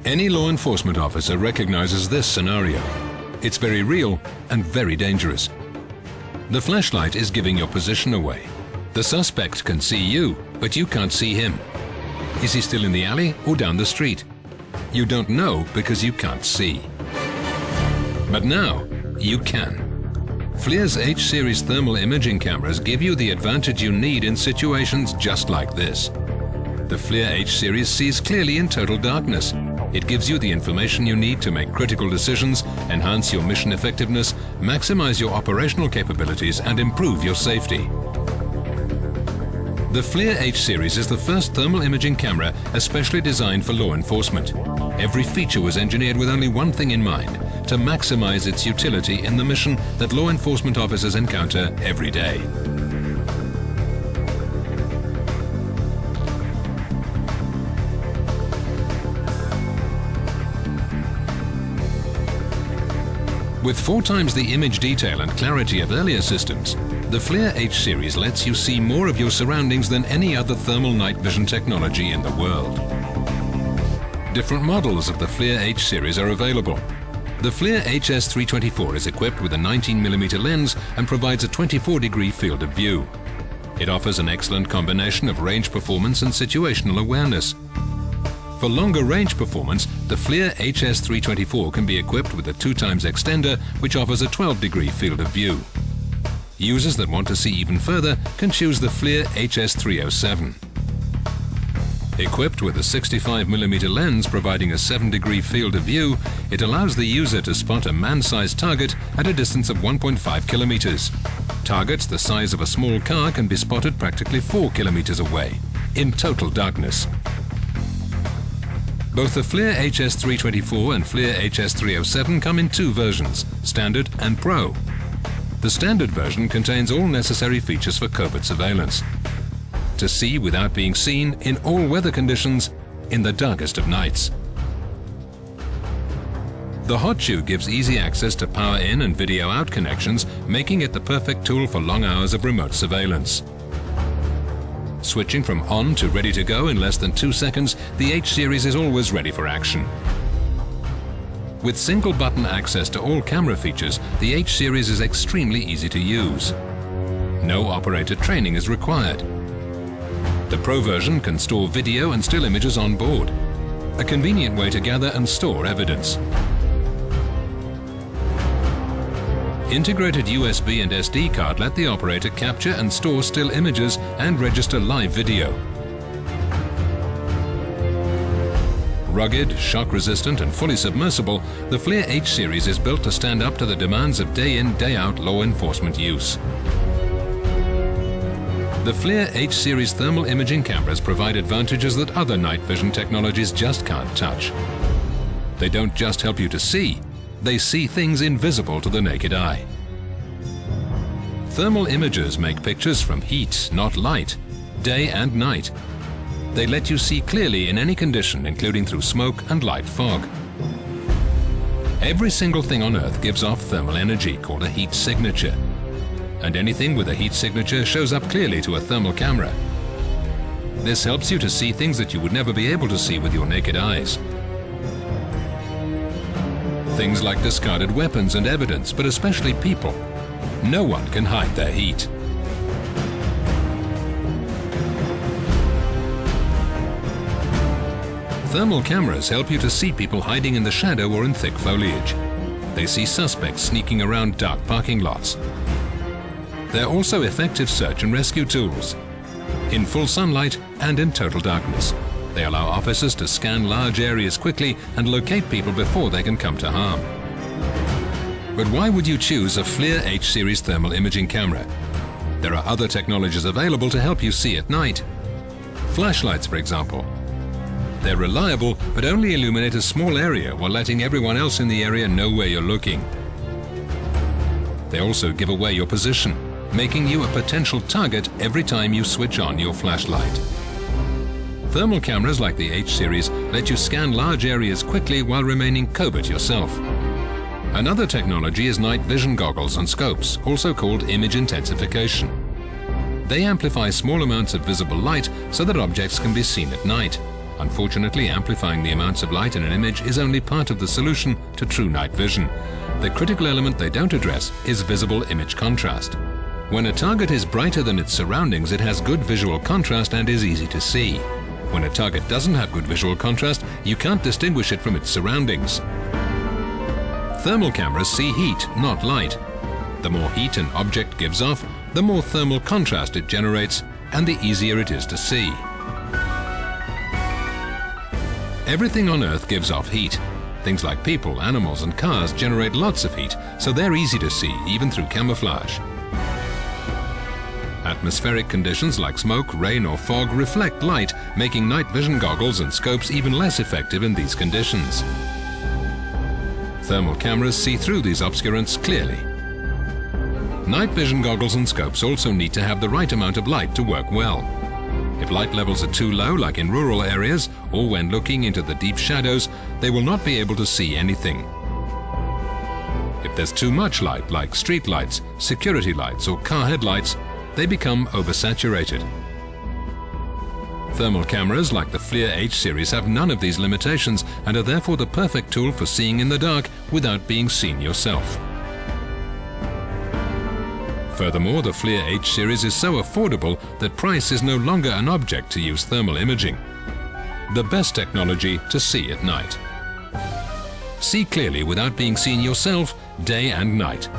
Any law enforcement officer recognizes this scenario. It's very real and very dangerous. The flashlight is giving your position away. The suspect can see you, but you can't see him. Is he still in the alley or down the street? You don't know because you can't see. But now, you can. FLIR's H-series thermal imaging cameras give you the advantage you need in situations just like this. The FLIR H-series sees clearly in total darkness. It gives you the information you need to make critical decisions, enhance your mission effectiveness, maximize your operational capabilities, and improve your safety. The FLIR H-series is the first thermal imaging camera especially designed for law enforcement. Every feature was engineered with only one thing in mind: to maximize its utility in the mission that law enforcement officers encounter every day. With 4 times the image detail and clarity of earlier systems, the FLIR H-series lets you see more of your surroundings than any other thermal night vision technology in the world. Different models of the FLIR H-series are available. The FLIR HS324 is equipped with a 19mm lens and provides a 24-degree field of view. It offers an excellent combination of range performance and situational awareness. For longer range performance, the FLIR HS324 can be equipped with a 2x extender, which offers a 12-degree field of view. Users that want to see even further can choose the FLIR HS307. Equipped with a 65mm lens providing a 7-degree field of view, it allows the user to spot a man-sized target at a distance of 1.5 kilometers. Targets the size of a small car can be spotted practically 4 kilometers away, in total darkness. Both the FLIR HS324 and FLIR HS307 come in 2 versions, Standard and Pro. The Standard version contains all necessary features for covert surveillance. To see without being seen in all weather conditions, in the darkest of nights. The Hot Shoe gives easy access to power in and video out connections, making it the perfect tool for long hours of remote surveillance. Switching from on to ready to go in less than 2 seconds, the H-series is always ready for action. With single button access to all camera features, the H-series is extremely easy to use. No operator training is required. The Pro version can store video and still images on board, a convenient way to gather and store evidence. Integrated USB and SD card let the operator capture and store still images and register live video. Rugged, shock-resistant and fully submersible, the FLIR H-series is built to stand up to the demands of day-in, day-out law enforcement use. The FLIR H-series thermal imaging cameras provide advantages that other night vision technologies just can't touch. They don't just help you to see, they see things invisible to the naked eye. Thermal imagers make pictures from heat, not light, day and night. They let you see clearly in any condition, including through smoke and light fog. Every single thing on Earth gives off thermal energy called a heat signature. And anything with a heat signature shows up clearly to a thermal camera. This helps you to see things that you would never be able to see with your naked eyes. Things like discarded weapons and evidence, but especially people. No one can hide their heat. Thermal cameras help you to see people hiding in the shadow or in thick foliage. They see suspects sneaking around dark parking lots. They're also effective search and rescue tools. In full sunlight and in total darkness, they allow officers to scan large areas quickly and locate people before they can come to harm. But why would you choose a FLIR H-series thermal imaging camera? There are other technologies available to help you see at night. Flashlights, for example. They're reliable, but only illuminate a small area while letting everyone else in the area know where you're looking. They also give away your position, making you a potential target every time you switch on your flashlight. Thermal cameras like the H series let you scan large areas quickly while remaining covert yourself. Another technology is night vision goggles and scopes, also called image intensification. They amplify small amounts of visible light so that objects can be seen at night. Unfortunately, amplifying the amounts of light in an image is only part of the solution to true night vision. The critical element they don't address is visible image contrast. When a target is brighter than its surroundings, it has good visual contrast and is easy to see. When a target doesn't have good visual contrast, you can't distinguish it from its surroundings. Thermal cameras see heat, not light. The more heat an object gives off, the more thermal contrast it generates, and the easier it is to see. Everything on Earth gives off heat. Things like people, animals, and cars generate lots of heat, so they're easy to see, even through camouflage. Atmospheric conditions like smoke, rain, or fog reflect light, making night vision goggles and scopes even less effective in these conditions. Thermal cameras see through these obscurants clearly. Night vision goggles and scopes also need to have the right amount of light to work well. If light levels are too low, like in rural areas, or when looking into the deep shadows, they will not be able to see anything. If there's too much light, like street lights, security lights, or car headlights, they become oversaturated. Thermal cameras like the FLIR H series have none of these limitations and are therefore the perfect tool for seeing in the dark without being seen yourself. Furthermore, the FLIR H series is so affordable that price is no longer an object to use thermal imaging. The best technology to see at night. See clearly without being seen yourself, day and night.